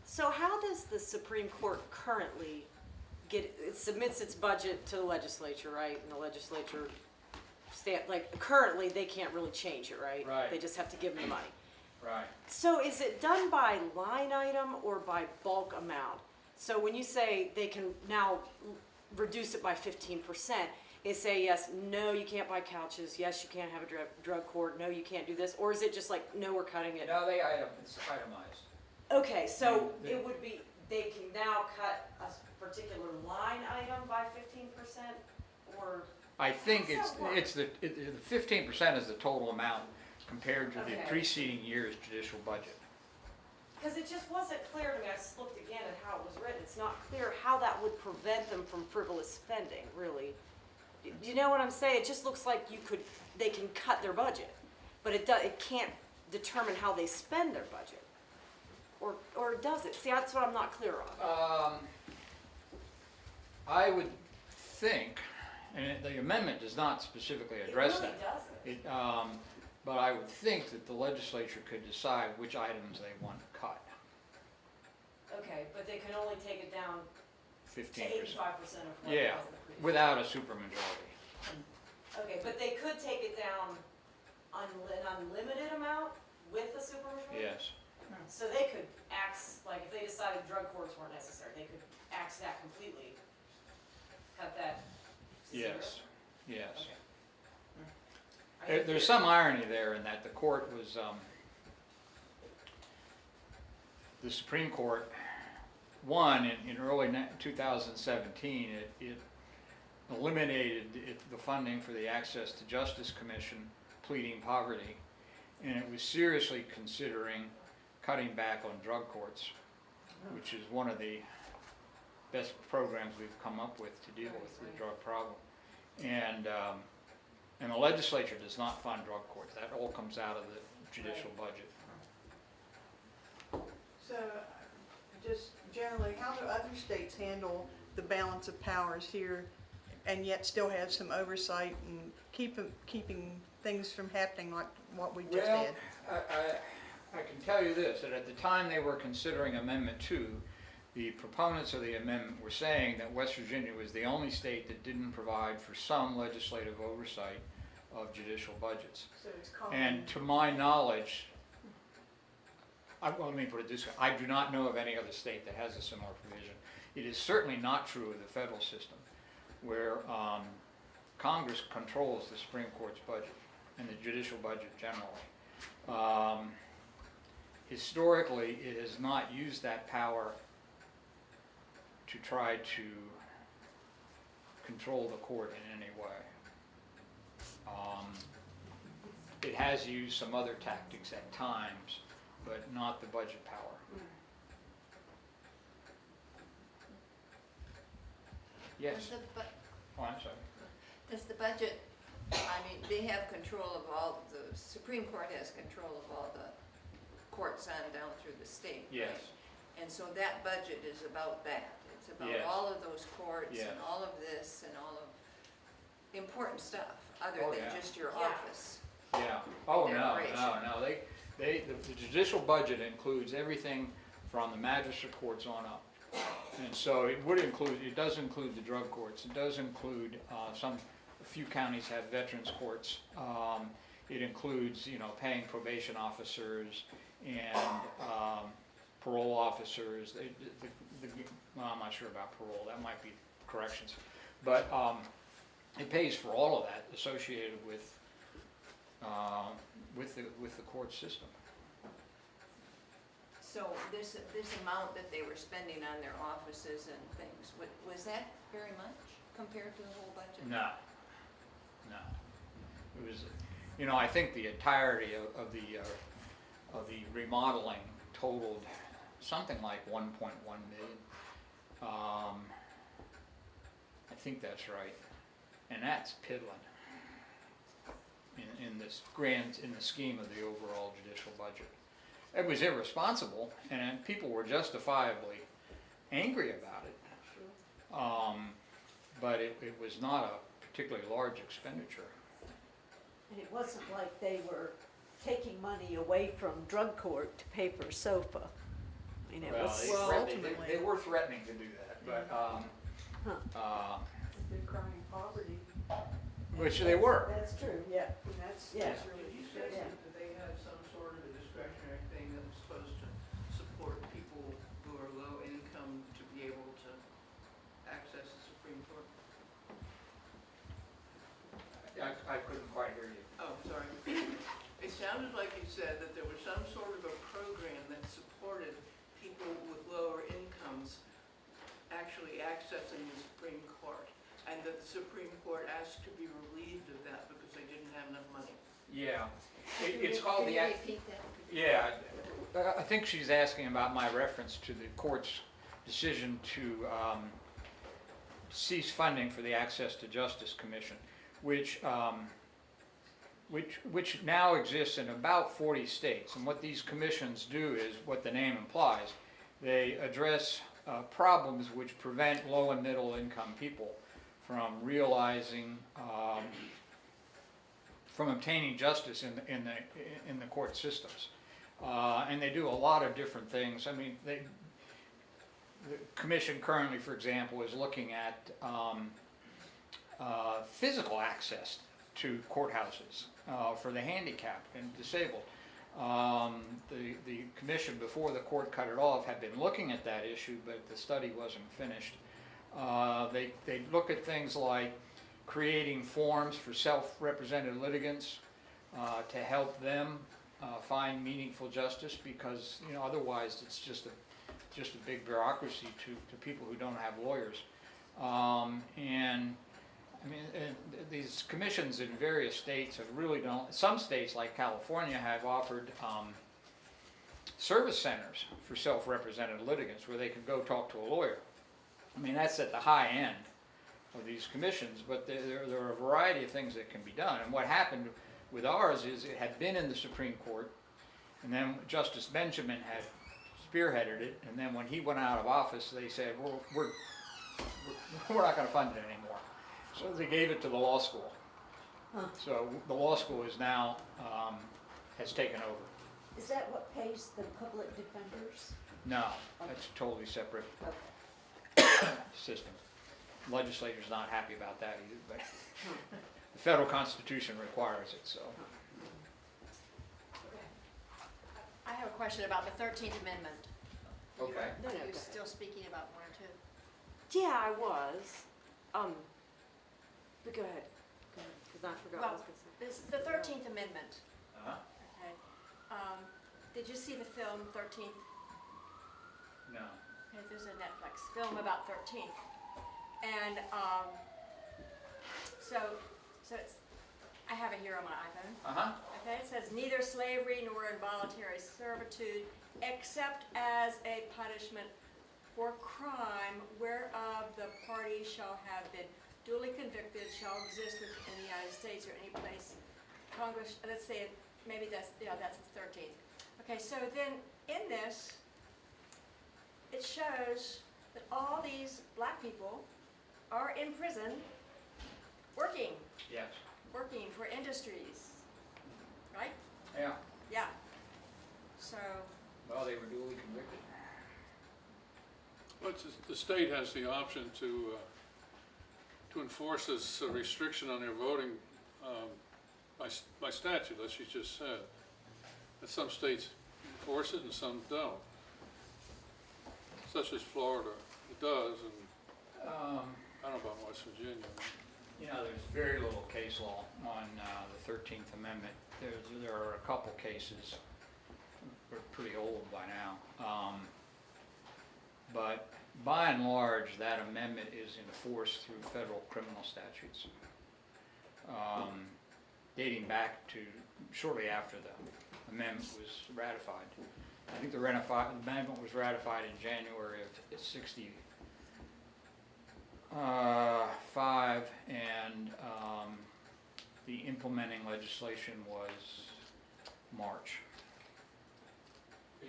So how does the Supreme Court currently it submits its budget to the legislature, right? And the legislature, currently they can't really change it, right? Right. They just have to give them the money. Right. So is it done by line item or by bulk amount? So when you say they can now reduce it by 15%, they say yes, no, you can't buy couches, yes, you can't have a drug court, no, you can't do this, or is it just like, no, we're cutting it? No, it's itemized. Okay, so it would be, they can now cut a particular line item by 15%, or? I think How's that it's the 15% is the total amount compared to the Okay. preceding year's judicial budget. Because it just wasn't clear to me, I just looked again at how it was written, it's not clear how that would prevent them from frivolous spending, really. Do you know what I'm saying? It just looks like they can cut their budget, but it can't determine how they spend their budget. Or does it? See, that's what I'm not clear on. I would think, and the amendment does not specifically address that. It really doesn't. But I would think that the legislature could decide which items they want to cut. Okay, but they can only take it down to 15%. 85% of what Yeah, was the previous. without a supermajority. Okay, but they could take it down an unlimited amount with a supermajority? Yes, So they could axe, like if they decided drug courts weren't necessary, they could axe that completely, cut that to zero? yes, yes. Okay. I think There's some irony there in that the court was, the Supreme Court, in early 2017, it eliminated the funding for the Access to Justice Commission pleading poverty, and it was seriously considering cutting back on drug courts, which is one of the best programs we've come up with to deal with the drug problem. And the legislature does not fund drug courts. That all comes out of the judicial budget. So, just generally, how do other states handle the balance of powers here and yet still have some oversight and keeping things from happening like what we just Well, did? I can tell you this, that at the time they were considering Amendment 2, the proponents of the amendment were saying that West Virginia was the only state that didn't provide for some legislative oversight of judicial budgets. So it's common. And to my knowledge, well, let me put it this way, I do not know of any other state that has a similar provision. It is certainly not true of the federal system, where Congress controls the Supreme Court's budget and the judicial budget generally. Historically, it has not used that power to try to control the court in any way. It has used some other tactics at times, but not the budget power. Yes, oh, I'm sorry. Does the budget, I mean, they have control of all, the Supreme Court has control of all the courts on down through the state, right? Yes, And so that budget is about that. It's about Yes. all of those courts Yes. and all of this and all of important stuff, other Oh, than yeah. just your Yeah. office. yeah. Oh, no, Decoration. no, the judicial budget includes everything from the magistrate courts on up. And so it would include, it does include the drug courts, it does include a few counties have veterans courts. It includes, paying probation officers and parole officers. Well, I'm not sure about parole, that might be corrections. But it pays for all of that associated with the court system. So this amount that they were spending on their offices and things, was that very much compared to the whole budget? No. It was, I think the entirety of the remodeling totaled something like 1.1 million. I think that's right, and that's piddling in the scheme of the overall judicial budget. It was irresponsible, and people were justifiably angry about it. But it was not a particularly large expenditure. And it wasn't like they were taking money away from drug court to pay for a sofa. I mean, it was, ultimately- they were threatening to do that, but, They're crying poverty. which they were. that's true, yeah. And that's Yeah. really You said Yeah. that they had some sort of a discretionary thing that was supposed to support people who are low income to be able to access the Supreme Court. I couldn't quite hear you. Oh, sorry. It sounded like you said that there was some sort of a program that supported people with lower incomes actually accessing the Supreme Court, and that the Supreme Court asked to be relieved of that because they didn't have enough money. Yeah, it's called Can the. you repeat that? Yeah, I think she's asking about my reference to the court's decision to cease funding for the Access to Justice Commission, which now exists in about 40 states. And what these commissions do is what the name implies. They address problems which prevent low and middle income people from realizing, from obtaining justice in the court systems. And they do a lot of different things. I mean, the commission currently, for example, is looking at physical access to courthouses for the handicapped and disabled. The commission, before the court cut it off, had been looking at that issue, but the study wasn't finished. They look at things like creating forms for self-represented litigants to help them find meaningful justice, because otherwise it's just a big bureaucracy to people who don't have lawyers. And I mean, these commissions in various states have really don't. Some states, like California, have offered service centers for self-represented litigants where they can go talk to a lawyer. I mean, that's at the high end of these commissions, but there are a variety of things that can be done. And what happened with ours is it had been in the Supreme Court, and then Justice Benjamin had spearheaded it, and then when he went out of office, they said, we're not going to fund it anymore. So they gave it to the law school. Huh. So the law school is now, has taken over. Is that what pays the public defenders? No, that's a totally separate Okay. system. Legislature's not happy about that either, but the federal constitution requires it, so. I have a question about the 13th Amendment. Okay. No, Are no, you go still ahead. speaking about one or two? Yeah, I was. But go ahead. Go ahead, because I forgot what I was going to say. This, the 13th Amendment, Uh-huh. okay. Did you see the film 13th? No. Okay, there's a Netflix film about 13th. And so it's, I have it here on my iPhone. Uh-huh. Okay, it says neither slavery nor involuntary servitude except as a punishment for crime whereof the party shall have been duly convicted shall exist within the United States or any place Congress, let's say, maybe that's the 13th. Okay, so then in this, it shows that all these black people are in prison working Yes. for industries, right? Yeah. Yeah. So, Well, they were duly convicted. But the state has the option to enforce this restriction on their voting by statute, as you just said. And some states enforce it and some don't, such as Florida. It does, and I don't know about West Virginia. There's very little case law on the 13th Amendment. There are a couple cases, they're pretty old by now. But by and large, that amendment is enforced through federal criminal statutes, dating back to shortly after the amendment was ratified. I think the amendment was ratified in January of '65, and the implementing legislation was March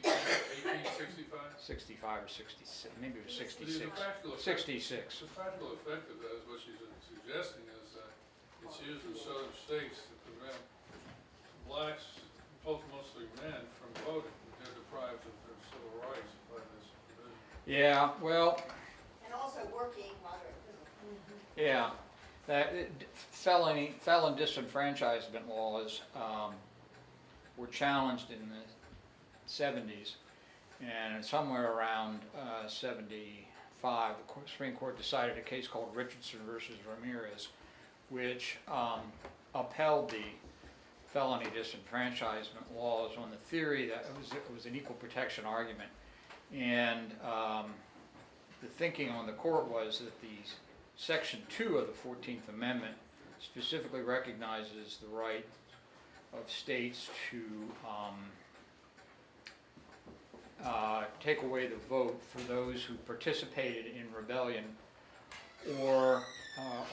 1865? 65 or 66, maybe it was 66. The practical effect- 66. The practical effect of that is what she's suggesting is that it's used in southern states to prevent blacks, mostly men, from voting. They're deprived of their civil rights by this provision. Yeah, well, and also working while they're in prison. yeah, felon disenfranchisement laws were challenged in the 70s, and somewhere around 75, the Supreme Court decided a case called Richardson versus Ramirez, which upheld the felony disenfranchisement laws on the theory that it was an equal protection argument. And the thinking on the court was that the Section 2 of the 14th Amendment specifically recognizes the right of states to take away the vote for those who participated in rebellion or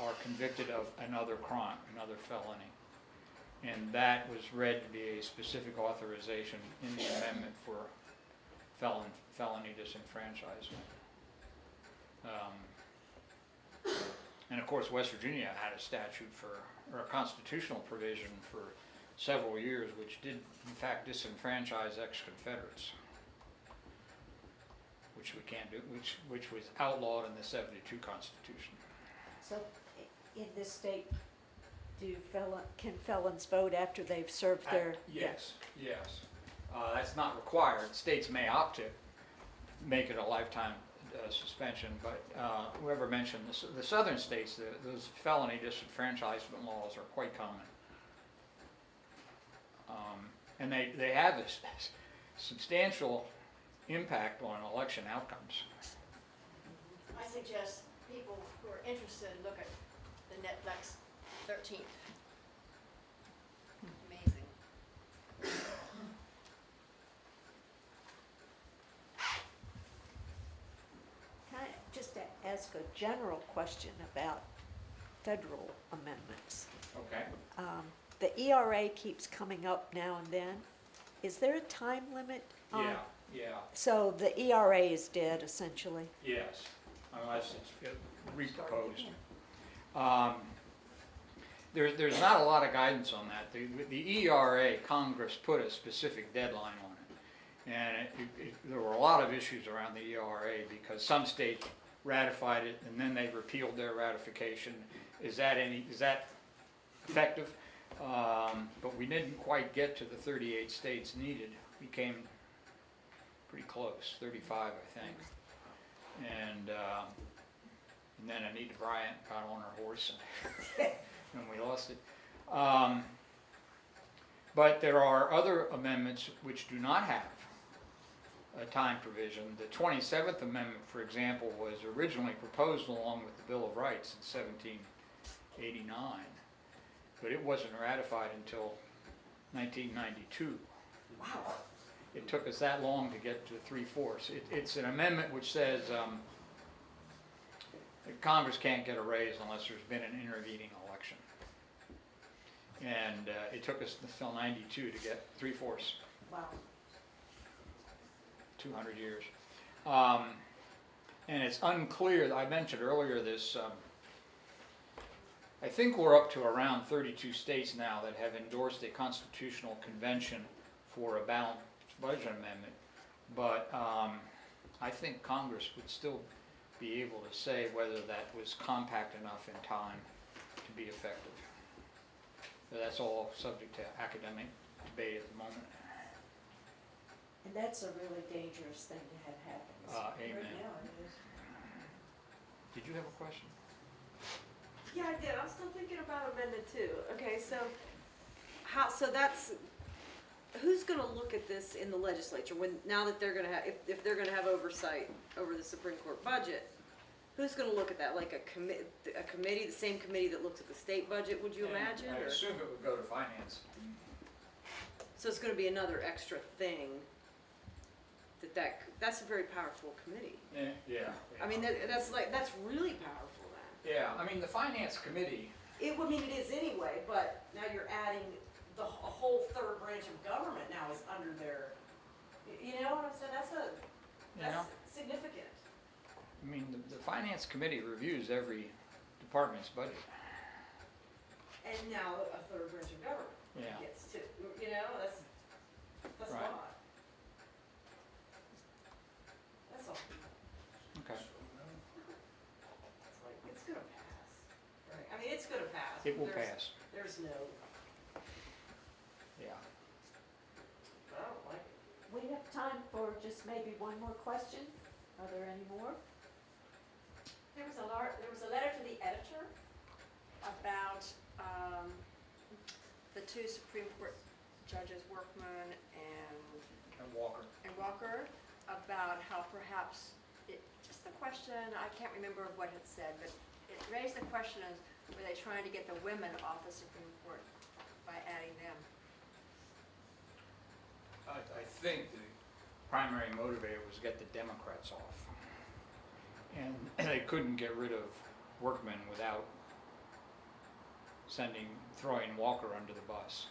are convicted of another crime, another felony. And that was read to be a specific authorization in the amendment for felony disenfranchisement. And of course, West Virginia had a statute or a constitutional provision for several years which did in fact disenfranchise ex-Confederates, which we can't do, which was outlawed in the 72 Constitution. So in this state, can felons vote after they've served their? Yes, yes. That's not required. States may opt to make it a lifetime suspension, but whoever mentioned this, the southern states, those felony disenfranchisement laws are quite common. And they have this substantial impact on election outcomes. I suggest people who are interested look at the Netflix 13th. Amazing. Can I just ask a general question about federal amendments? Okay. The ERA keeps coming up now and then. Is there a time limit on? Yeah. So the ERA is dead essentially? Yes, unless it's reproposed. There's not a lot of guidance on that. The ERA, Congress put a specific deadline on it. And there were a lot of issues around the ERA because some states ratified it and then they repealed their ratification. Is that effective? But we didn't quite get to the 38 states needed. We came pretty close, 35 I think. And then Anita Bryant got on her horse and we lost it. But there are other amendments which do not have a time provision. The 27th Amendment, for example, was originally proposed along with the Bill of Rights in 1789, but it wasn't ratified until 1992. Wow. It took us that long to get to 3/4. It's an amendment which says that Congress can't get a raise unless there's been an intervening election. And it took us until 92 to get 3/4. Wow. 200 years. And it's unclear, I mentioned earlier this, I think we're up to around 32 states now that have endorsed a constitutional convention for a balanced budget amendment, but I think Congress would still be able to say whether that was compact enough in time to be effective. So that's all subject to academic debate at the moment. And that's a really dangerous thing to have happen. Amen. Right now it is. Did you have a question? Yeah, I did. I'm still thinking about Amendment 2. Okay, so who's gonna look at this in the legislature now that they're gonna have, if they're gonna have oversight over the Supreme Court budget? Who's gonna look at that? Like a committee, the same committee that looks at the state budget, would you imagine? I or- assume it would go to finance. So it's gonna be another extra thing that's a very powerful committee. Yeah. I mean, that's really powerful then. Yeah, I mean, the finance committee, It is anyway, but now you're adding a whole third branch of government now is under their, you know what I'm saying? That's significant. I mean, the finance committee reviews every department's budget. And now a third branch of government Yeah. gets to, that's a Right. lot. That's all. Okay. It's gonna pass, right? I mean, it's gonna pass. It will There's- pass, There's no, yeah. I don't like it. We have time for just maybe one more question. Are there any more? There was a letter to the editor about the two Supreme Court judges, Workman And Walker. and Walker, about how perhaps, just the question, I can't remember what it said, but it raised the question of, were they trying to get the women off the Supreme Court by adding them? I think the primary motivator was get the Democrats off. And they couldn't get rid of Workman without throwing Walker under the bus.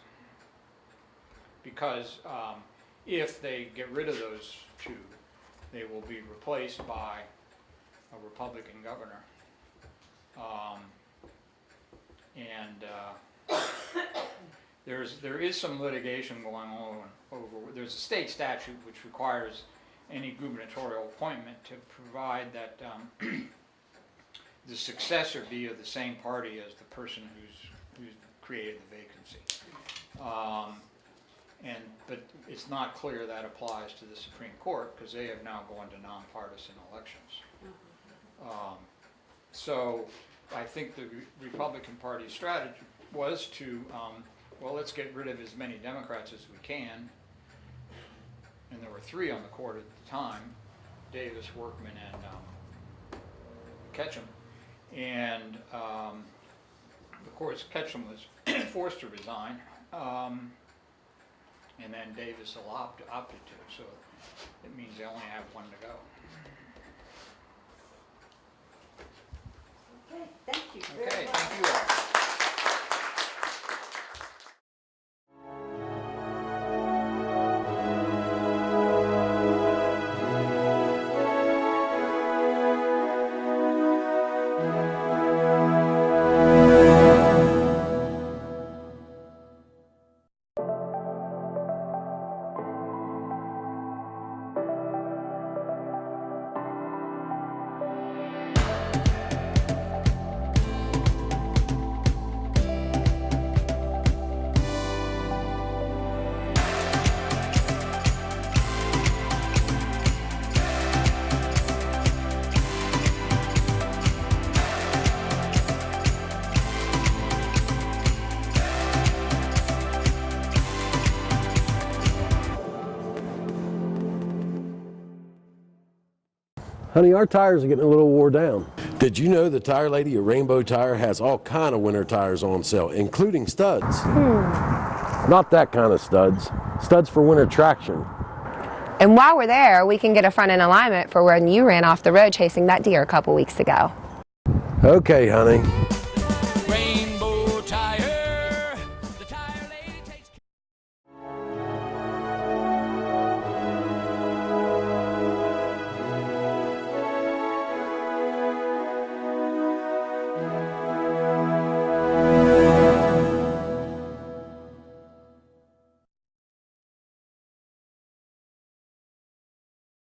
Because if they get rid of those two, they will be replaced by a Republican governor. There is some litigation going on over, there's a state statute which requires any gubernatorial appointment to provide that the successor be of the same party as the person who's created the vacancy. But it's not clear that applies to the Supreme Court because they have now gone to nonpartisan elections. So I think the Republican Party's strategy was to, well, let's get rid of as many Democrats as we can. And there were 3 on the court at the time, Davis, Workman, and Ketchum. And of course, Ketchum was forced to resign. And then Davis opted to, so it means they only have 1 to go. Okay, thank you very Okay, much. thank you all. Honey, our tires are getting a little wore down. Did you know the Tire Lady at Rainbow Tire has all kind of winter tires on sale, including studs? Not that kind of studs. Studs for winter traction. And while we're there, we can get a front end alignment for when you ran off the road chasing that deer a couple weeks ago. Okay, honey.